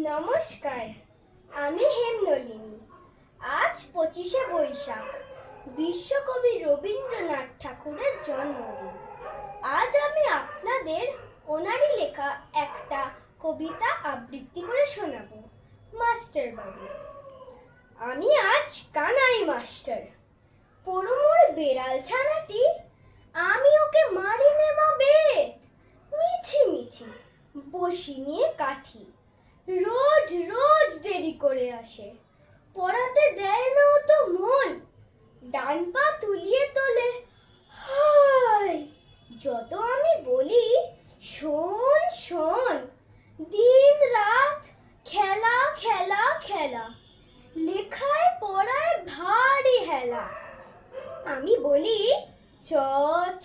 নমস্কার, আমি হেমনলিনী। আজ 25শে বৈশাখ, বিশ্বকবি রবীন্দ্রনাথ ঠাকুরের জন্মদিন। আজ আমি আপনাদের ওনারই লেখা একটা কবিতা আবৃত্তি করে শোনাবো। মাস্টার বাবু। আমি আজ কানাই মাস্টার, পড়ুমোর বেড়াল ছানাটি, আমি ওকে মারিনে মা বেত, মিছি মিছি বসি নিয়ে কাঠি। রোজ রোজ দেরি করে আসে, পড়াতে দেয় না ও তো মন, ডান পা তুলিয়ে তোলে, হায়! যত আমি বলি শোন শোন, দিন রাত খেলা খেলা খেলা, লেখায় পড়ায় ভারী হেলা। আমি বলি চ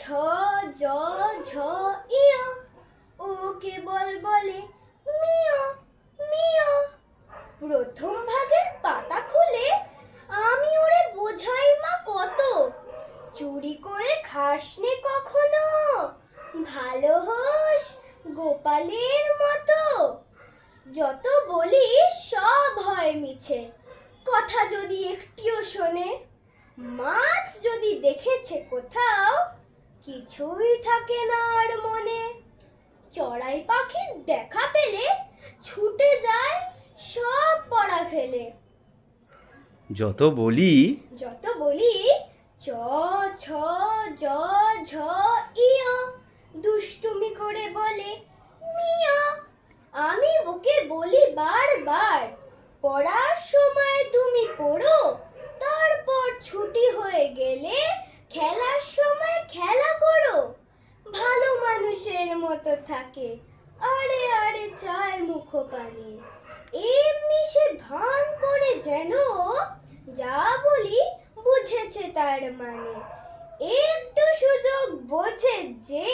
ছ জ ঝ ইয়, ও কেবল বলে মিয় মিয়। প্রথম ভাগের পাতা খুলে আমি ওরে বোঝাই মা কত, চুরি করে খাসনে কখনো, ভালো হোস গোপালের মতো। যত বলি সব হয় মিছে, কথা যদি একটিও শোনে, মাছ যদি দেখেছে কোথাও, কিছুই থাকে না আর মনে। চড়াই পাখির দেখা পেলে ছুটে যায় সব পড়া ফেলে। যত বলি চ ছ জ ঝ ইয়, দুষ্টুমি করে বলে মিয়া। আমি ওকে বলি বারবার, পড়ার সময় তুমি পড়ো, তারপর ছুটি হয়ে গেলে খেলার সময় খেলা করো। ভালো মানুষের মতো থাকে, আরে আরে চায় মুখ পানে, এমনি সে ভান করে যেন যা বলি বুঝেছে তার মানে। একটু সুযোগ বোঝে যে